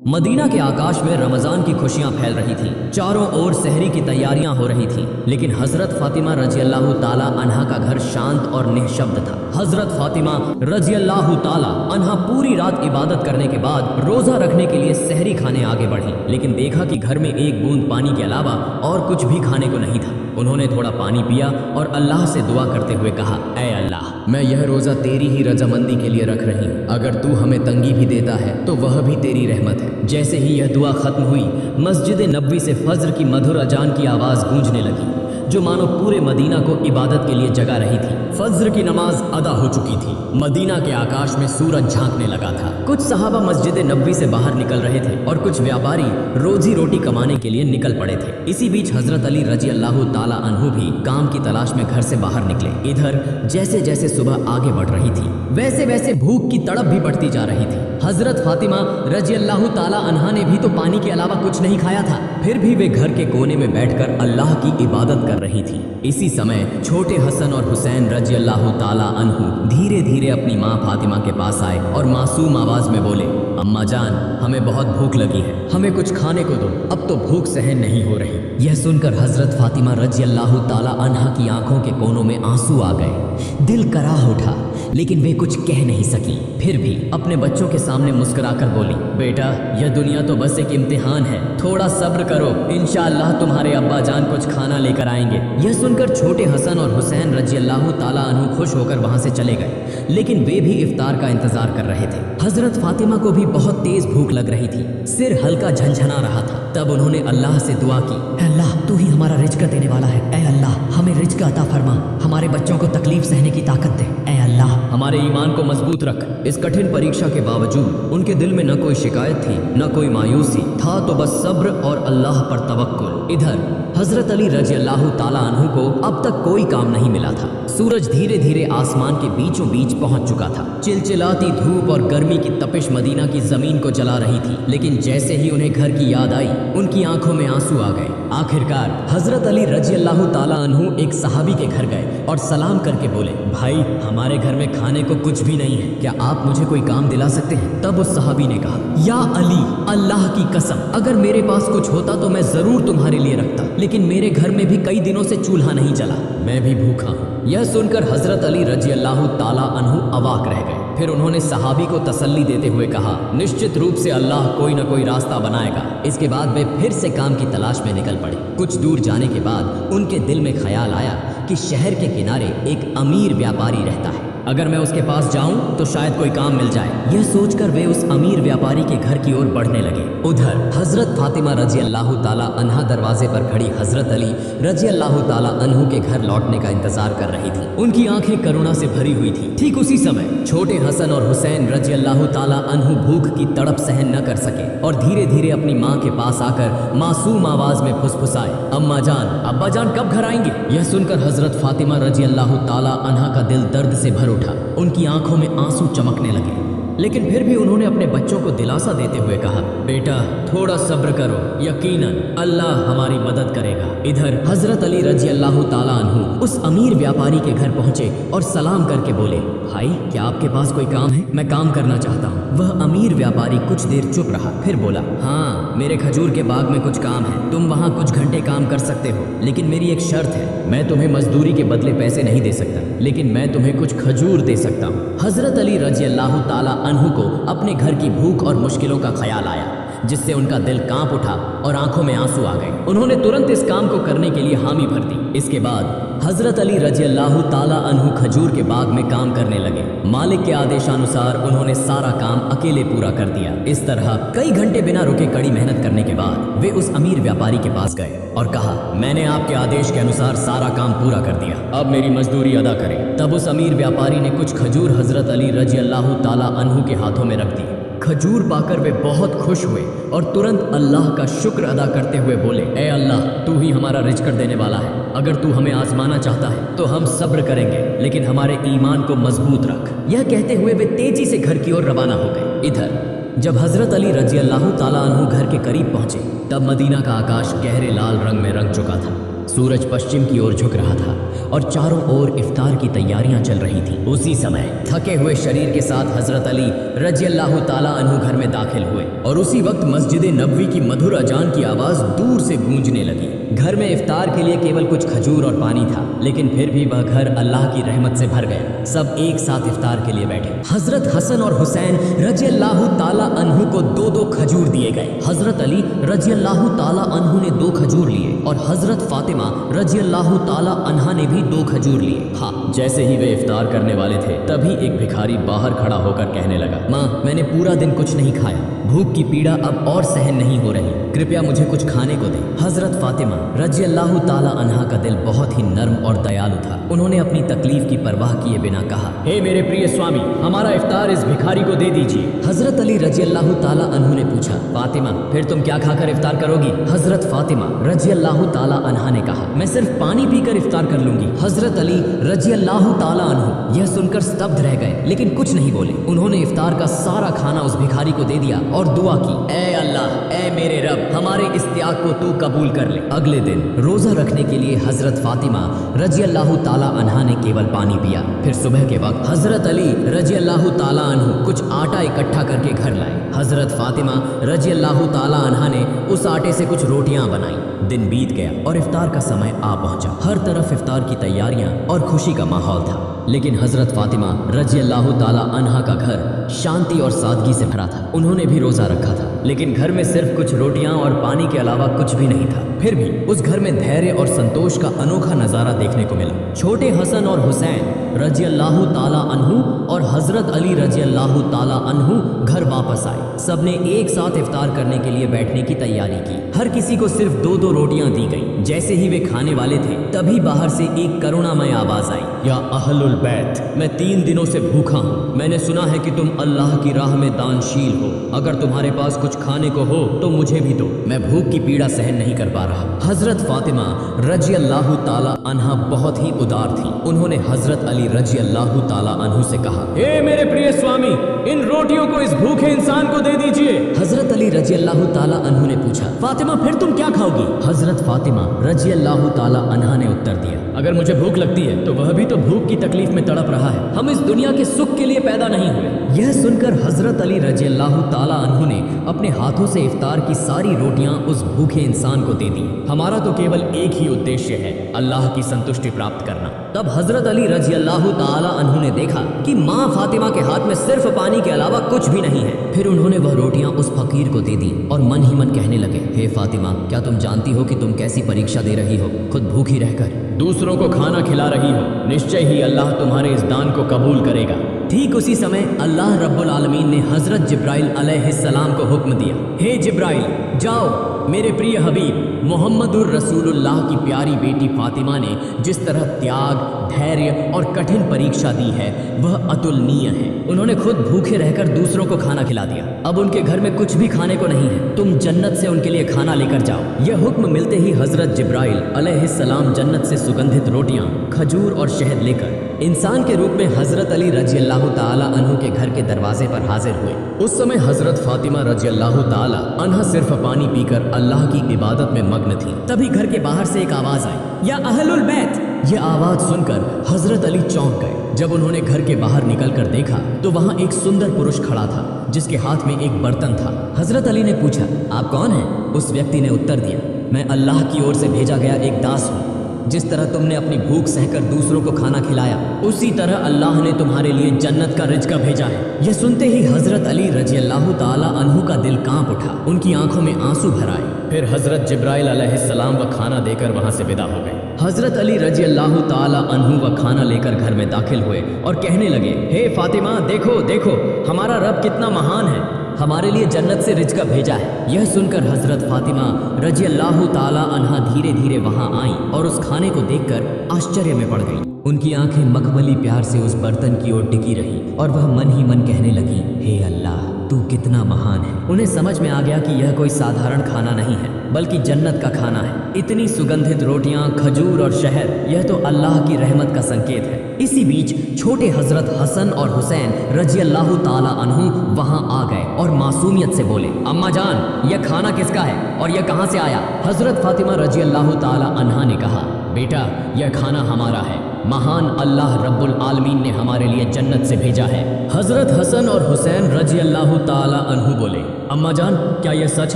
Medina के आकाश में रमजान की खुशियां फैल रही थीं। चारों ओर सहरी की तैयारियां हो रही थीं, लेकिन हजरत फातिमा रजी अल्लाह ताला अन्हा का घर शांत और निःशब्द था। हजरत फातिमा रजी अल्लाह ताला अन्हा पूरी रात इबादत करने के बाद रोजा रखने के लिए सहरी खाने आगे बढ़ी, लेकिन देखा कि घर में एक बूंद पानी के अलावा और कुछ भी खाने को नहीं था। उन्होंने थोड़ा पानी पिया और अल्लाह से दुआ करते हुए कहा, ऐ अल्लाह, मैं यह रोजा तेरी ही रजामंदी के लिए रख रही हूँ। अगर तू हमें तंगी भी देता है तो वह भी तेरी रहमत है। जैसे ही यह दुआ खत्म हुई, मस्जिद नबवी से फज्र की मधुर अजान की आवाज गूंजने लगी, जो मानो पूरे मदीना को इबादत के लिए जगा रही थी। फज्र की नमाज अदा हो चुकी थी। मदीना के आकाश में सूरज झांकने लगा था। कुछ सहाबा मस्जिद नबवी से बाहर निकल रहे थे और कुछ व्यापारी रोजी रोटी कमाने के लिए निकल पड़े थे। इसी बीच हजरत अली रजी अल्लाह ताला अन्हु भी काम की तलाश में घर से बाहर निकले। इधर जैसे जैसे सुबह आगे बढ़ रही थी, वैसे वैसे भूख की तड़प भी बढ़ती जा रही थी। हजरत फातिमा रजी अल्लाह ताला अन्हा ने भी तो पानी के अलावा कुछ नहीं खाया था, फिर भी वे घर के कोने में बैठकर अल्लाह की इबादत कर रही थी। इसी समय छोटे हसन और हुसैन रजी अल्लाह ताला अन्हु धीरे धीरे अपनी माँ फातिमा के पास आए और मासूम आवाज में बोले, अम्मा जान, हमें बहुत भूख लगी है, हमें कुछ खाने को दो, अब तो भूख सहन नहीं हो रही। यह सुनकर हजरत फातिमा रजी अल्लाह ताला अन्हा की आंखों के कोनों में आंसू आ गए। दिल कराह उठा, लेकिन वे कुछ कह नहीं सकी। फिर भी अपने बच्चों के सामने मुस्कुराकर बोली, बेटा, यह दुनिया तो बस एक इम्तिहान है, थोड़ा सब्र करो, इंशाअल्लाह तुम्हारे अब्बा जान कुछ खाना लेकर आएंगे। यह सुनकर छोटे हसन और हुसैन रजी अल्लाह ताला अन्हु खुश होकर वहां से चले गए, लेकिन वे भी इफ्तार का इंतजार कर रहे थे। हजरत फातिमा को भी बहुत तेज भूख लग रही थी, सिर हल्का झंझना रहा था। तब उन्होंने अल्लाह से दुआ की, अल्लाह, तू ही हमारा रिज्क देने वाला है, ऐ अल्लाह, हमें रिज्क अता फरमा, हमारे बच्चों को तकलीफ सहने की ताकत दे, ऐ अल्लाह, हमारे ईमान को मजबूत रख। इस कठिन परीक्षा के बावजूद उनके दिल में न कोई शिकायत थी, न कोई मायूसी था, तो बस सब्र और अल्लाह पर तवक्कुल। इधर हजरत अली रजी अल्लाह ताला अन्हु को अब तक कोई काम नहीं मिला था। सूरज धीरे धीरे आसमान के बीचों बीच पहुंच चुका था। चिलचिलाती धूप और गर्मी की तपिश मदीना की जमीन को जला रही थी, लेकिन जैसे ही उन्हें घर की याद आई, उनकी आंखों में आंसू आ गए। आखिरकार हजरत अली रजी अल्लाह ताला अन्हु एक सहाबी के घर गए और सलाम करके बोले, भाई, हमारे घर में खाने को कुछ भी नहीं है, क्या आप मुझे कोई काम दिला सकते हैं? तब उस सहाबी ने कहा, या अली, अल्लाह की कसम, अगर मेरे पास कुछ होता तो मैं जरूर तुम्हारे लिए रखता, लेकिन मेरे घर में भी कई दिनों से चूल्हा नहीं जला, मैं भी भूखा हूँ। यह सुनकर हजरत अली रजी अल्लाह ताला अन्हु अवाक रह गए। फिर उन्होंने सहाबी को तसल्ली देते हुए कहा, निश्चित रूप से अल्लाह कोई न कोई रास्ता बनाएगा। इसके बाद वे फिर से काम की तलाश में निकल पड़े। कुछ दूर जाने के बाद उनके दिल में ख्याल आया कि शहर के किनारे एक अमीर व्यापारी रहता है, अगर मैं उसके पास जाऊं तो शायद कोई काम मिल जाए। यह सोचकर वे उस अमीर व्यापारी के घर की ओर बढ़ने लगे। उधर हजरत फातिमा रजी अल्लाह ताला अन्हा दरवाजे पर खड़ी हजरत अली रजी अल्लाह ताला अन्हु के घर लौटने का इंतजार कर रही थी। उनकी आंखें करुणा से भरी हुई थी। ठीक उसी समय छोटे हसन और हुसैन रजी अल्लाह ताला अन्हु भूख की तड़प सहन न कर सके और धीरे धीरे अपनी माँ के पास आकर मासूम आवाज में फुसफुसाए, अम्मा जान, अब्बा जान कब घर आएंगे? यह सुनकर हजरत फातिमा रजी अल्लाह ताला अन्हा का दिल दर्द से भर उठा। उनकी आंखों में आंसू चमकने लगे, लेकिन फिर भी उन्होंने अपने बच्चों को दिलासा देते हुए कहा, बेटा, थोड़ा सब्र करो, यकीनन अल्लाह हमारी मदद करेगा। इधर हजरत अली रजी अल्लाह ताला अन्हु उस अमीर व्यापारी के घर पहुंचे और सलाम करके बोले, भाई, क्या आपके पास कोई काम है? मैं काम करना चाहता हूँ। वह अमीर व्यापारी कुछ देर चुप रहा, फिर बोला, हाँ, मेरे खजूर के बाग में कुछ काम है, तुम वहाँ कुछ घंटे काम कर सकते हो, लेकिन मेरी एक शर्त है, मैं तुम्हें मजदूरी के बदले पैसे नहीं दे सकता, लेकिन मैं तुम्हें कुछ खजूर दे सकता हूँ। हजरत अली रजी अल्लाह ताला अन्हु को अपने घर की भूख और मुश्किलों का ख्याल आया, जिससे उनका दिल कांप उठा और आंखों में आंसू आ गए। उन्होंने तुरंत इस काम को करने के लिए हामी भर दी। इसके बाद हजरत अली रजी अल्लाह ताला अन्हु खजूर के बाग में काम करने लगे। मालिक के आदेशानुसार उन्होंने सारा काम अकेले पूरा कर दिया। इस तरह कई घंटे बिना रुके कड़ी मेहनत करने के बाद वे उस अमीर व्यापारी के पास गए और कहा, मैंने आपके आदेश के अनुसार सारा काम पूरा कर दिया, अब मेरी मजदूरी अदा करें। तब उस अमीर व्यापारी ने कुछ खजूर हजरत अली रजी अल्लाह ताला अन्हु के हाथों में रख दी। खजूर पाकर वे बहुत खुश हुए और तुरंत अल्लाह का शुक्र अदा करते हुए बोले, ऐ अल्लाह, तू ही हमारा रिज्क देने वाला है, अगर तू हमें आजमाना चाहता है तो हम सब्र करेंगे, लेकिन हमारे ईमान को मजबूत रख। यह कहते हुए वे तेजी से घर की ओर रवाना हो गए। इधर जब हजरत अली रजी अल्लाह ताला अन्हु घर के करीब पहुंचे, तब मदीना का आकाश गहरे लाल रंग में रंग चुका था। सूरज पश्चिम की ओर झुक रहा था और चारों ओर इफ्तार की तैयारियां चल रही थी। उसी समय थके हुए शरीर के साथ हजरत अली रजी अल्लाह ताला अन्हु घर में दाखिल हुए और उसी वक्त मस्जिद नबवी की मधुर अजान की आवाज दूर से गूंजने लगी। घर में इफ्तार के लिए केवल कुछ खजूर और पानी था, लेकिन फिर भी वह घर अल्लाह की रहमत से भर गया। सब एक साथ इफ्तार के लिए बैठे। हजरत हसन और हुसैन रजी अल्लाह ताला अन्हु को 2-2 खजूर दिए गए। हजरत अली रजी अल्लाह ताला अन्हु ने 2 खजूर लिए और हजरत फातिमा रजी अल्लाह ताला अन्हा ने भी 2 खजूर लिए। हाँ, जैसे ही वे इफ्तार करने वाले थे तभी एक भिखारी बाहर खड़ा होकर कहने लगा, माँ, मैंने पूरा दिन कुछ नहीं खाया, भूख की पीड़ा अब और सहन नहीं हो रही, कृपया मुझे कुछ खाने को दे। हजरत फातिमा रजी अल्लाह ताला अन्हा का दिल बहुत ही नर्म और दयालु था। उन्होंने अपनी तकलीफ की परवाह किए बिना कहा, हे मेरे प्रिय स्वामी, हमारा इफ्तार इस भिखारी को दे दीजिए। हजरत अली रजी अल्लाह ताला अन्हु ने पूछा, फातिमा, फिर तुम क्या खाकर इफ्तार करोगी? हजरत फातिमा रजी अल्लाह ताला अन्हा ने कहा, मैं सिर्फ पानी पीकर इफ्तार कर लूंगी। हजरत अली रजी अल्लाह ताला अन्हु यह सुनकर स्तब्ध रह गए, लेकिन कुछ नहीं बोले। उन्होंने इफ्तार का सारा खाना उस भिखारी को दे दिया और दुआ की, ए अल्लाह, ए मेरे रब, हमारे इस त्याग को तू कबूल कर ले। अगले दिन रोजा रखने के लिए हजरत फातिमा रजी अल्लाह ताला अन्हा ने केवल पानी पिया। फिर सुबह के वक्त हजरत अली रजी अल्लाह ताला अन्हु कुछ आटा इकट्ठा करके घर लाए। हजरत फातिमा रजी अल्लाह ताला अन्हा ने उस आटे से कुछ रोटियां बनाई। दिन बीत गया और इफ्तार का समय आ पहुंचा। हर तरफ इफ्तार की तैयारियां और खुशी का माहौल था, लेकिन हजरत फातिमा रजी अल्लाह ताला अन्हा का घर शांति और सादगी से भरा था। उन्होंने भी रोजा रखा था, लेकिन घर में सिर्फ कुछ रोटियां और पानी के अलावा कुछ भी नहीं था। फिर भी उस घर में धैर्य और संतोष का अनोखा नजारा देखने को मिला। छोटे हसन और हुसैन रजी अल्लाह ताला अन्हु और हजरत अली रजी अल्लाह ताला अन्हु घर वापस आए। सबने एक साथ इफ्तार करने के लिए बैठने की तैयारी की। हर किसी को सिर्फ 2-2 रोटियां दी गई। जैसे ही वे खाने वाले थे तभी बाहर से एक करुणामय आवाज आई, या अहलुल बैत, मैं 3 दिनों से भूखा हूँ। मैंने सुना है कि तुम अल्लाह की राह में दानशील हो। अगर तुम्हारे पास कुछ खाने को हो तो मुझे भी दो, मैं भूख की पीड़ा सहन नहीं कर पा रहा। हजरत फातिमा रजी अल्लाह ताला अन्हा बहुत ही उदार थी। उन्होंने हजरत अली रजी अल्लाह ताला अन्हु से कहा, हे मेरे प्रिय स्वामी, इन रोटियों को इस भूखे इंसान को दे दीजिए। हजरत अली रजी अल्लाह ताला अन्हु ने पूछा, फातिमा, फिर तुम क्या खाओगी? हजरत फातिमा रजी अल्लाह ताला अन्हा ने उत्तर दिया, अगर मुझे भूख लगती है तो वह भी तो भूख की तकलीफ में तड़प रहा है। हम इस दुनिया के सुख के लिए पैदा नहीं हुए। यह सुनकर हजरत अली रजी अल्लाह ताला अन्हु ने अपने हाथों से इफ्तार की सारी रोटियां उस भूखे इंसान को दे दी। हमारा तो केवल एक ही उद्देश्य है, अल्लाह की संतुष्टि प्राप्त करना। तब हजरत अली रजी अल्लाह ताला अन्हु ने देखा कि माँ फातिमा के हाथ में सिर्फ पानी के अलावा कुछ भी नहीं है। फिर उन्होंने वह रोटियां उस फकीर को दे दी और मन ही मन कहने लगे, हे फातिमा, क्या तुम जानती हो कि तुम कैसी परीक्षा दे रही हो? खुद भूखी रहकर दूसरों को खाना खिला रही हो। निश्चय ही अल्लाह तुम्हारे इस दान को कबूल करेगा। ठीक उसी समय अल्लाह रब्बुल आलमीन ने हजरत जिब्राइल अलैहिस्सलाम को हुक्म दिया, हे जिब्राइल, जाओ, मेरे प्रिय हबीब मोहम्मदुर रसूलुल्लाह की प्यारी बेटी फातिमा ने जिस तरह त्याग, धैर्य और कठिन परीक्षा दी है वह अतुलनीय है। उन्होंने खुद भूखे रहकर दूसरों को खाना खिला दिया। अब उनके घर में कुछ भी खाने को नहीं है। तुम जन्नत से उनके लिए खाना लेकर जाओ। यह हुक्म मिलते ही हजरत जिब्राइल अलैहिस्सलाम जन्नत से सुगंधित रोटियां, खजूर और शहद लेकर इंसान के रूप में हजरत अली रजी अल्लाह ताला अन्हु के घर के दरवाजे पर हाजिर हुए। उस समय हजरत फातिमा रजी अल्लाह ताला अन्हा सिर्फ पानी पीकर अल्लाह की इबादत में मग्न थी। तभी घर के बाहर से एक आवाज आई, या अहलुल बैत। यह आवाज सुनकर हजरत अली चौंक गए। जब उन्होंने घर के बाहर निकलकर देखा तो वहाँ एक सुंदर पुरुष खड़ा था जिसके हाथ में एक बर्तन था। हजरत अली ने पूछा, आप कौन हैं? उस व्यक्ति ने उत्तर दिया, मैं अल्लाह की ओर से भेजा गया एक दास हूँ। जिस तरह तुमने अपनी भूख सहकर दूसरों को खाना खिलाया, उसी तरह अल्लाह ने तुम्हारे लिए जन्नत का रिज़्क़ भेजा है। यह सुनते ही हजरत अली रजी अल्लाह ताला अन्हु का दिल कांप उठा। उनकी आंखों में आंसू भर आए। फिर हजरत जिब्राइल अलैहिस्सलाम वह खाना देकर वहां से विदा हो गए। हजरत अली रजी अल्लाह ताला अन्हु वह खाना लेकर घर में दाखिल हुए और कहने लगे, हे फातिमा, देखो देखो, हमारा रब कितना महान है, हमारे लिए जन्नत से रिज़्क़ भेजा है। यह सुनकर हजरत फातिमा रजी अल्लाह ताला अन्हा धीरे धीरे वहां आई और उस खाने को देखकर आश्चर्य में पड़ गई। उनकी आंखें मखमली प्यार से उस बर्तन की ओर टिकी रही और वह मन ही मन कहने लगी, हे अल्लाह, तू कितना महान है। उन्हें समझ में आ गया कि यह कोई साधारण खाना नहीं है बल्कि जन्नत का खाना है। इतनी सुगंधित रोटियां, खजूर और शहद, यह तो अल्लाह की रहमत का संकेत है। इसी बीच छोटे हजरत हसन और हुसैन रजी अल्लाह ताला अन्हु वहां आ गए और मासूमियत से बोले, अम्मा जान, यह खाना किसका है और यह कहां से आया? हजरत फातिमा रजी अल्लाह ताला अन्हा ने कहा, बेटा, यह खाना हमारा है। महान अल्लाह रब्बुल आलमीन ने हमारे लिए जन्नत से भेजा है। हजरत हसन और हुसैन रजी अल्लाह ताला अन्हु बोले, अम्मा जान, क्या यह सच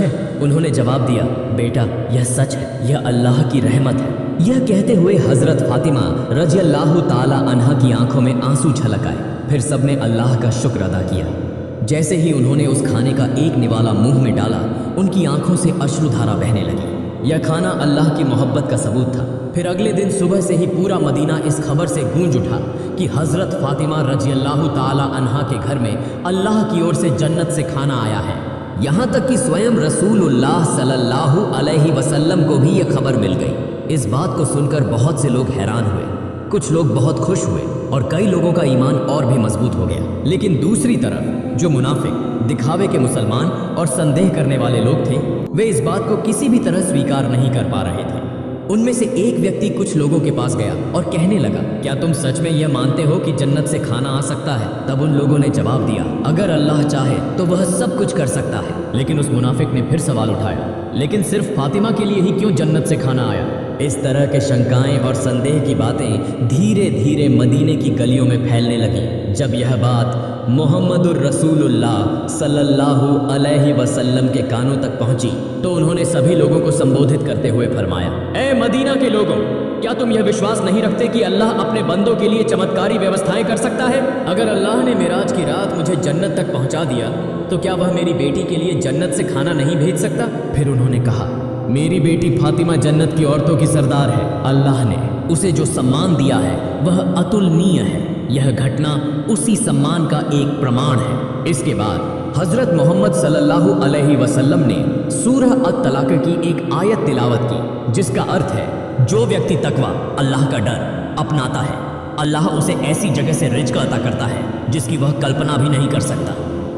है? उन्होंने जवाब दिया, बेटा, यह सच है, यह अल्लाह की रहमत है। यह कहते हुए हजरत फातिमा रजी अल्लाह ताला अन्हा की आंखों में आंसू छलक आए। फिर सबने अल्लाह का शुक्र अदा किया। जैसे ही उन्होंने उस खाने का एक निवाला मुंह में डाला, उनकी आंखों से अश्रुधारा बहने लगी। यह खाना अल्लाह की मोहब्बत का सबूत था। फिर अगले दिन सुबह से ही पूरा मदीना इस खबर से गूंज उठा कि हजरत फातिमा रजी अल्लाह ताला अन्हा के घर में अल्लाह की ओर से जन्नत से खाना आया है। यहाँ तक कि स्वयं रसूलुल्लाह सल्लल्लाहु अलैहि वसल्लम को भी यह खबर मिल गई। इस बात को सुनकर बहुत से लोग हैरान हुए, कुछ लोग बहुत खुश हुए और कई लोगों का ईमान और भी मजबूत हो गया। लेकिन दूसरी तरफ जो मुनाफिक, दिखावे के मुसलमान और संदेह करने वाले लोग थे, वे इस बात को किसी भी तरह स्वीकार नहीं कर पा रहे थे। उनमें से एक व्यक्ति कुछ लोगों के पास गया और कहने लगा, क्या तुम सच में यह मानते हो कि जन्नत से खाना आ सकता है? तब उन लोगों ने जवाब दिया, अगर अल्लाह चाहे तो वह सब कुछ कर सकता है। लेकिन उस मुनाफिक ने फिर सवाल उठाया, लेकिन सिर्फ फातिमा के लिए ही क्यों जन्नत से खाना आया? इस तरह के शंकाएं और संदेह की बातें धीरे धीरे मदीने की गलियों में फैलने लगी। जब यह बात मोहम्मदुर रसूलुल्लाह सल्लल्लाहु अलैहि वसल्लम के कानों तक पहुंची तो उन्होंने सभी लोगों को संबोधित करते हुए फरमाया, ए मदीना के लोगों, क्या तुम यह विश्वास नहीं रखते कि अल्लाह अपने बंदों के लिए चमत्कारी व्यवस्थाएं कर सकता है? अगर अल्लाह ने मेराज की रात मुझे जन्नत तक पहुंचा दिया तो क्या वह मेरी बेटी के लिए जन्नत से खाना नहीं भेज सकता? फिर उन्होंने कहा, मेरी बेटी फातिमा जन्नत की औरतों की सरदार है। अल्लाह ने उसे जो सम्मान दिया है वह अतुलनीय है। यह घटना उसी सम्मान का एक प्रमाण है। इसके बाद हजरत मोहम्मद सल्लल्लाहु अलैहि वसल्लम ने सूरह अत-तलाक की एक आयत तिलावत की, जिसका अर्थ है, जो व्यक्ति तकवा, अल्लाह का डर अपनाता है, अल्लाह उसे ऐसी जगह से रिज़्क़ अता करता है जिसकी वह कल्पना भी नहीं कर सकता।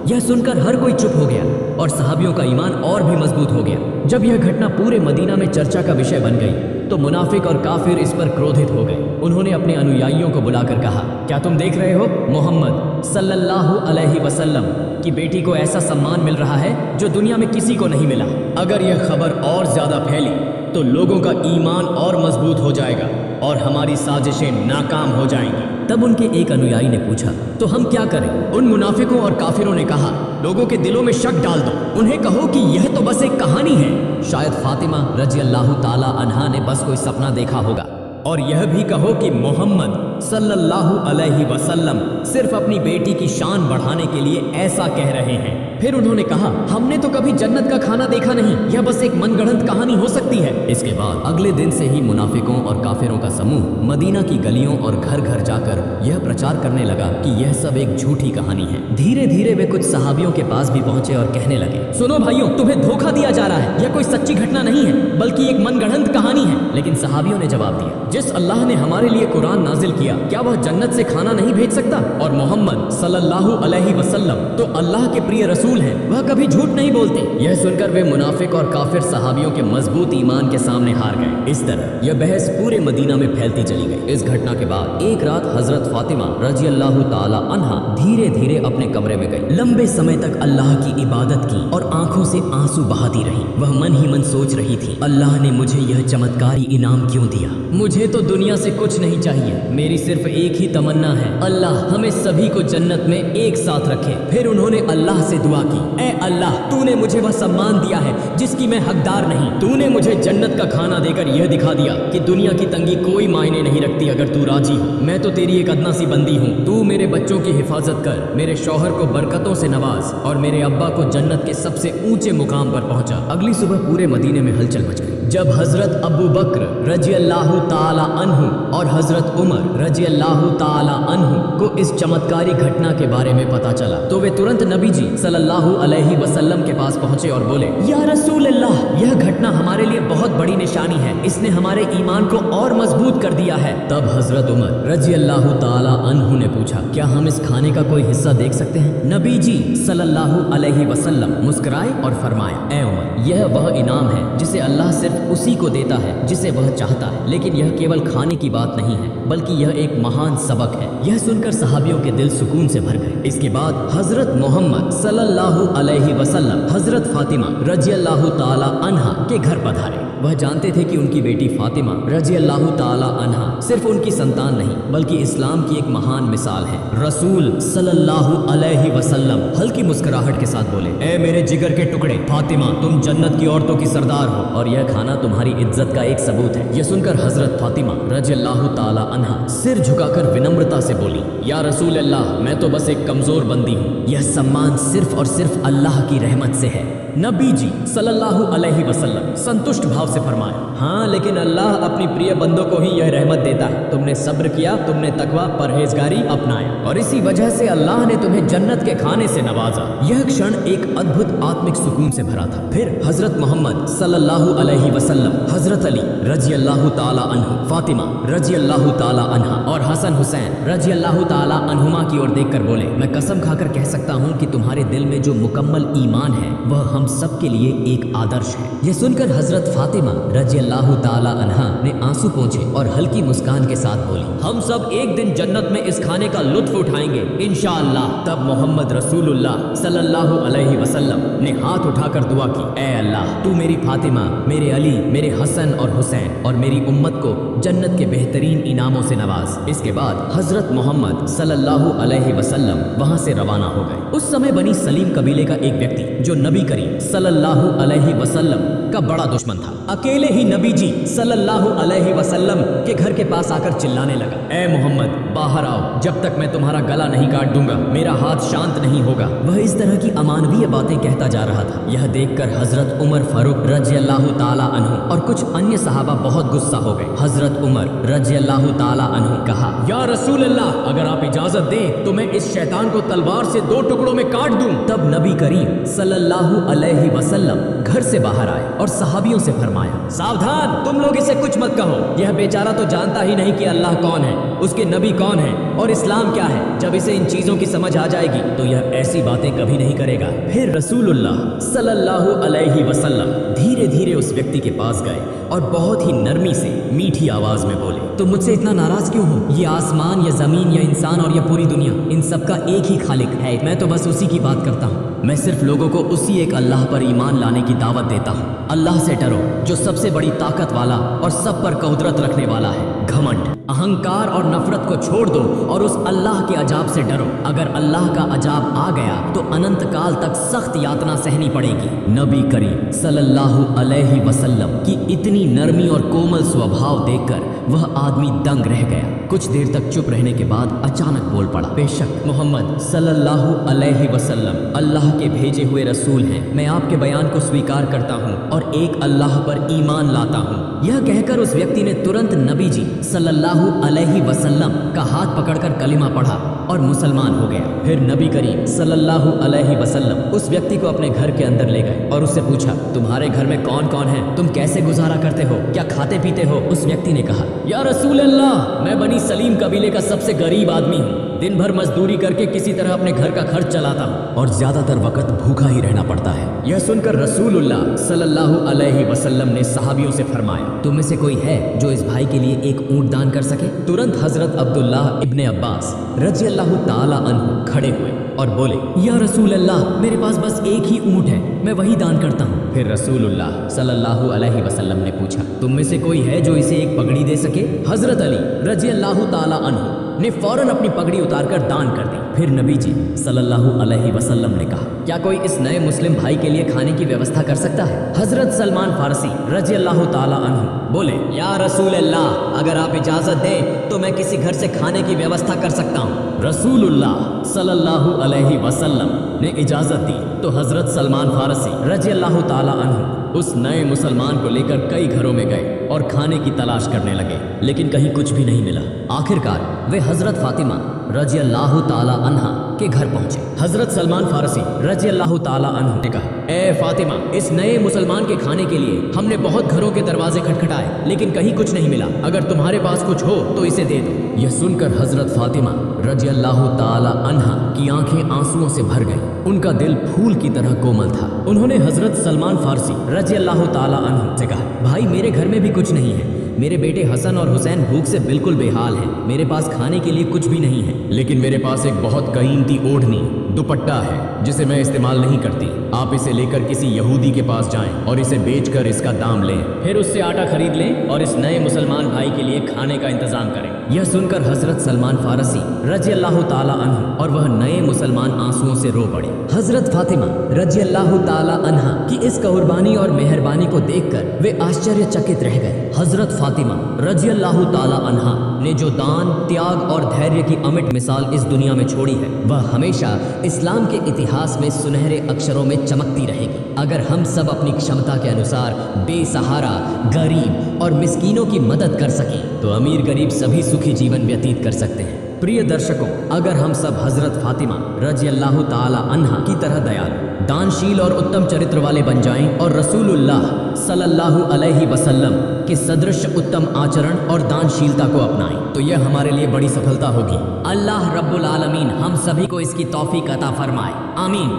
यह सुनकर हर कोई चुप हो गया और सहाबियों का ईमान और भी मजबूत हो गया। जब यह घटना पूरे मदीना में चर्चा का विषय बन गई तो मुनाफिक और काफिर इस पर क्रोधित हो गए। उन्होंने अपने अनुयायियों को बुलाकर कहा, क्या तुम देख रहे हो, मोहम्मद सल्लल्लाहु अलैहि वसल्लम की बेटी को ऐसा सम्मान मिल रहा है जो दुनिया में किसी को नहीं मिला। अगर यह खबर और ज्यादा फैली तो लोगों का ईमान और मजबूत हो जाएगा और हमारी साजिशें नाकाम हो जाएंगी। तब उनके एक अनुयायी ने पूछा, तो हम क्या करें? उन मुनाफिकों और काफिरों ने कहा, लोगों के दिलों में शक डाल दो, उन्हें कहो कि यह तो बस एक कहानी है। शायद फातिमा रजी अल्लाह ताला अन्हा ने बस कोई सपना देखा होगा। और यह भी कहो कि मोहम्मद सल्लल्लाहु अलैहि वसल्लम सिर्फ अपनी बेटी की शान बढ़ाने के लिए ऐसा कह रहे हैं। फिर उन्होंने कहा, हमने तो कभी जन्नत का खाना देखा नहीं, यह बस एक मनगढ़ंत कहानी हो सकती है। इसके बाद अगले दिन से ही मुनाफिकों और काफिरों का समूह मदीना की गलियों और घर घर जाकर यह प्रचार करने लगा कि यह सब एक झूठी कहानी है। धीरे धीरे वे कुछ सहाबियों के पास भी पहुंचे और कहने लगे, सुनो भाइयों, तुम्हें धोखा दिया जा रहा है, यह कोई सच्ची घटना नहीं है बल्कि एक मनगढ़ंत कहानी है। लेकिन सहाबियों ने जवाब दिया, जिस अल्लाह ने हमारे लिए कुरान नाजिल किया, क्या वह जन्नत से खाना नहीं भेज सकता? और मोहम्मद सल्लल्लाहु अलैहि वसल्लम तो अल्लाह के प्रिय रसूल हैं, वह कभी झूठ नहीं बोलते। यह सुनकर वे मुनाफिक और काफिर सहाबियों के मजबूत ईमान के सामने हार गए। इस तरह यह बहस पूरे मदीना में फैलती चली गई। इस घटना के बाद एक रात हजरत फातिमा रजी अल्लाह ताला अन्हा धीरे धीरे अपने कमरे में गई। लंबे समय तक अल्लाह की इबादत की और आंखों से आंसू बहाती रही। वह मन ही मन सोच रही थी, अल्लाह ने मुझे यह चमत्कारी इनाम क्यों दिया? मुझे तो दुनिया से कुछ नहीं चाहिए, मेरी सिर्फ एक ही तमन्ना है, अल्लाह हमें सभी को जन्नत में एक साथ रखे। फिर उन्होंने अल्लाह से दुआ की, ए अल्लाह, तूने मुझे वह सम्मान दिया है जिसकी मैं हकदार नहीं। तूने मुझे जन्नत का खाना देकर यह दिखा दिया कि दुनिया की तंगी कोई मायने नहीं रखती अगर तू राजी हो। मैं तो तेरी एक अदना सी बंदी हूँ। तू मेरे बच्चों की हिफाजत कर, मेरे शौहर को बरकतों से नवाज और मेरे अब्बा को जन्नत के सबसे ऊंचे मुकाम पर पहुंचा। अगली सुबह पूरे मदीने में हलचल मच गई। जब हजरत अबू बकर रजी अल्लाह ताला अन्हु और हजरत उमर रजी अल्लाह ताला अन्हु को इस चमत्कारी घटना के बारे में पता चला तो वे तुरंत नबी जी सल्लल्लाहु अलैहि वसल्लम के पास पहुंचे और बोले, या रसूल अल्लाह, यह घटना हमारे लिए बहुत बड़ी निशानी है, इसने हमारे ईमान को और मजबूत कर दिया है। तब हजरत उमर रजी अल्लाह ताला अन्हु ने पूछा, क्या हम इस खाने का कोई हिस्सा देख सकते हैं? नबी जी सल्लल्लाहु अलैहि वसल्लम मुस्कुराए और फरमाया, ए उमर, यह वह इनाम है जिसे अल्लाह सिर्फ उसी को देता है जिसे वह चाहता है, लेकिन यह केवल खाने की बात नहीं है बल्कि यह एक महान सबक है। यह सुनकर सहाबियों के दिल सुकून से भर गए। इसके बाद हजरत मोहम्मद सल्लल्लाहु अलैहि वसल्लम हजरत फातिमा रजी अल्लाह ताला अन्हा के घर पधारे। वह जानते थे कि उनकी बेटी फातिमा रजी अल्लाह ताला अन्हा सिर्फ उनकी संतान नहीं बल्कि इस्लाम की एक महान मिसाल है। रसूल सल्लल्लाहु अलैहि वसल्लम हल्की मुस्कुराहट के साथ बोले, ए मेरे जिगर के टुकड़े, फातिमा, तुम जन्नत की औरतों की सरदार हो और यह खाना तुम्हारी इज्जत का एक सबूत है। यह सुनकर हजरत फातिमा रजी अल्लाह ताला अन्हा सिर झुकाकर विनम्रता से बोली, या रसूल अल्लाह, मैं तो बस एक कमजोर बंदी हूँ, यह सम्मान सिर्फ और सिर्फ अल्लाह की रहमत से है। नबी जी सल्लल्लाहु अलैहि वसल्लम संतुष्ट भाव से फरमाया, हाँ, लेकिन अल्लाह अपनी प्रिय बंदों को ही यह रहमत देता है। तुमने सब्र किया, तुमने तकवा परहेजगारी अपनाया और इसी वजह से अल्लाह ने तुम्हें जन्नत के खाने से नवाजा। यह क्षण एक अद्भुत आत्मिक सुकून से भरा था। फिर हजरत मोहम्मद सल्लल्लाहु अलैहि वसल्लम हजरत अली रजी अल्लाह ताला अन्हु, फातिमा रजी अल्लाह ताला अन्हा और हसन हुसैन रजी अल्लाह ताला अन्हुमा की ओर देखकर बोले, मैं कसम खाकर कह सकता हूँ कि तुम्हारे दिल में जो मुकम्मल ईमान है वह हम सब के लिए एक आदर्श है। यह सुनकर हजरत फातिमा रजी अल्लाह ताला अन्हा ने आंसू पोंछे और हल्की मुस्कान के साथ बोली, हम सब एक दिन जन्नत में इस खाने का लुत्फ उठाएंगे इंशाअल्लाह। तब मोहम्मद रसूलुल्लाह सल्लल्लाहु अलैहि वसल्लम ने हाथ उठाकर दुआ की, ए अल्लाह, तू मेरी फातिमा, मेरे अली, मेरे हसन और हुसैन और मेरी उम्मत को जन्नत के बेहतरीन इनामों से नवाज। इसके बाद हजरत मोहम्मद सल्लल्लाहु अलैहि वसल्लम वहां से रवाना हो गए। उस समय बनी सलीम कबीले का एक व्यक्ति जो नबी करीम सल्लल्लाहु अलैहि वसल्लम का बड़ा दुश्मन था, अकेले ही नबी जी सल्लल्लाहु अलैहि वसल्लम के घर के पास आकर चिल्लाने लगा, ए मोहम्मद, बाहर आओ, जब तक मैं तुम्हारा गला नहीं काट दूंगा मेरा हाथ शांत नहीं होगा। वह इस तरह की अमानवीय बातें कहता जा रहा था। यह देखकर हजरत उमर फारूक रजी अल्लाह ताला अन्हु और कुछ अन्य सहाबा बहुत गुस्सा हो गए। हजरत उमर रजी अल्लाह ताला अन्हु कहा, या रसूल अल्लाह, अगर आप इजाजत दें तो मैं इस शैतान को तलवार से 2 टुकड़ों में काट दूं। तब नबी करीम सल्लल्लाहु अलैहि वसल्लम घर से बाहर आए और सहाबियों से फरमाया, सावधान, तुम लोग इसे कुछ मत कहो, यह बेचारा तो जानता ही नहीं कि अल्लाह कौन है, उसके नबी कौन है और इस्लाम क्या है। जब इसे इन चीजों की समझ आ जाएगी तो यह ऐसी बातें कभी नहीं करेगा। फिर रसूलुल्लाह सल्लल्लाहु अलैहि वसल्लम धीरे धीरे उस व्यक्ति के पास गए और बहुत ही नरमी से मीठी आवाज में बोले, तुम मुझसे इतना नाराज क्यों हो? ये आसमान या जमीन या इंसान और या पूरी दुनिया, इन सबका एक ही खालिक है, मैं तो बस उसी की बात करता हूँ। मैं सिर्फ लोगों को उसी एक अल्लाह पर ईमान लाने की दावत देता हूँ। अल्लाह से डरो जो सबसे बड़ी ताकत वाला और सब पर कुदरत रखने वाला है। घमंड, अहंकार और नफरत को छोड़ दो और उस अल्लाह के अजाब से डरो। अगर अल्लाह का अजाब आ गया तो अनंत काल तक सख्त यातना सहनी पड़ेगी। नबी करीम सल्लल्लाहु अलैहि वसल्लम की इतनी नरमी और कोमल स्वभाव देखकर वह आदमी दंग रह गया। कुछ देर तक चुप रहने के बाद अचानक बोल पड़ा, बेशक मोहम्मद सल्लल्लाहु अलैहि वसल्लम अल्लाह के भेजे हुए रसूल हैं। मैं आपके बयान को स्वीकार करता हूँ और एक अल्लाह पर ईमान लाता हूँ। यह कहकर उस व्यक्ति ने तुरंत नबी जी सल्लल्लाहु अलैहि वसल्लम का हाथ पकड़कर कलिमा पढ़ा और मुसलमान हो गया। फिर नबी करीम सल्लल्लाहु अलैहि वसल्लम उस व्यक्ति को अपने घर के अंदर ले गए और उससे पूछा, तुम्हारे घर में कौन कौन है? तुम कैसे गुजारा करते हो? क्या खाते पीते हो? उस व्यक्ति ने कहा, या रसूल अल्लाह, मैं बनी सलीम कबीले का सबसे गरीब आदमी हूँ। दिन भर मजदूरी करके किसी तरह अपने घर का खर्च चलाता हूँ और ज्यादातर वक्त भूखा ही रहना पड़ता है। यह सुनकर रसूलुल्लाह सल्लल्लाहु अलैहि वसल्लम ने सहाबियों से फरमाया, तुम में से कोई है जो इस भाई के लिए एक ऊंट दान कर सके? तुरंत हजरत अब्दुल्लाह इब्ने अब्बास रजी अल्लाह ताला अन्हु खड़े हुए और बोले, या रसूल अल्लाह, मेरे पास बस एक ही ऊंट है, मैं वही दान करता हूँ। फिर रसूलुल्लाह सल्लल्लाहु अलैहि वसल्लम ने पूछा, तुम में से कोई है जो इसे एक पगड़ी दे सके? हजरत अली रजी अल्लाह ताला अन्हु ने फौरन अपनी पगड़ी उतारकर दान कर दी। फिर नबी जी सल्लल्लाहु अलैहि वसल्लम ने कहा, क्या कोई इस नए मुस्लिम भाई के लिए खाने की व्यवस्था कर सकता है? हजरत सलमान फारसी रजी अल्लाह ताला अन्हु बोले, या रसूल अल्लाह, अगर आप इजाजत दें तो मैं किसी घर से खाने की व्यवस्था कर सकता हूँ। रसूलुल्लाह सल्लल्लाहु अलैहि वसल्लम ने इजाजत दी तो हजरत सलमान फारसी रजी अल्लाह ताला अन्हु उस नए मुसलमान को लेकर कई घरों में गए और खाने की तलाश करने लगे, लेकिन कहीं कुछ भी नहीं मिला। आखिरकार वे हजरत फातिमा रजी अल्लाह ताला अन्हा के घर पहुंचे। हजरत सलमान फारसी रजी अल्लाह ताला अन्हु ने कहा, ए फातिमा, इस नए मुसलमान के खाने के लिए हमने बहुत घरों के दरवाजे खटखटाए, लेकिन कहीं कुछ नहीं मिला। अगर तुम्हारे पास कुछ हो तो इसे दे दो। यह सुनकर हजरत फातिमा रजी अल्लाह ताला अन्हा की आंखें आंसुओं से भर गईं। उनका दिल फूल की तरह कोमल था। उन्होंने हजरत सलमान फारसी रजी अल्लाह ताला अन्हु से कहा, भाई मेरे घर में भी कुछ नहीं है। मेरे बेटे हसन और हुसैन भूख से बिल्कुल बेहाल हैं। मेरे पास खाने के लिए कुछ भी नहीं है, लेकिन मेरे पास एक बहुत कीमती ओढ़नी दुपट्टा है जिसे मैं इस्तेमाल नहीं करती। आप इसे लेकर किसी यहूदी के पास जाएं और इसे बेचकर इसका दाम लें, फिर उससे आटा खरीद लें और इस नए मुसलमान भाई के लिए खाने का इंतजाम करें। यह सुनकर हजरत सलमान फारसी रजी अल्लाह ताला अन्हु और वह नए मुसलमान आंसुओं से रो पड़े। हजरत फातिमा रजी अल्लाह ताला अन्हा की इस कुर्बानी और मेहरबानी को देखकर वे आश्चर्यचकित रह गए। हजरत फातिमा रजी अल्लाह ताला अन्हा ने जो दान, त्याग और धैर्य की अमिट मिसाल इस दुनिया में छोड़ी है, वह हमेशा इस्लाम के इतिहास में सुनहरे अक्षरों में चमकती रहेगी। अगर हम सब अपनी क्षमता के अनुसार बेसहारा, गरीब और मिस्कीनों की मदद कर सकें तो अमीर गरीब सभी सुखी जीवन व्यतीत कर सकते हैं। प्रिय दर्शकों, अगर हम सब हजरत फातिमा रजी अल्लाह ताला अन्हा की तरह दयालु, दानशील और उत्तम चरित्र वाले बन जाएं और रसूलुल्लाह सल्लल्लाहु अलैहि वसल्लम के सदृश उत्तम आचरण और दानशीलता को अपनाएं तो यह हमारे लिए बड़ी सफलता होगी। अल्लाह रब्बुल आलमीन हम सभी को इसकी तौफीक अता फरमाए। आमीन।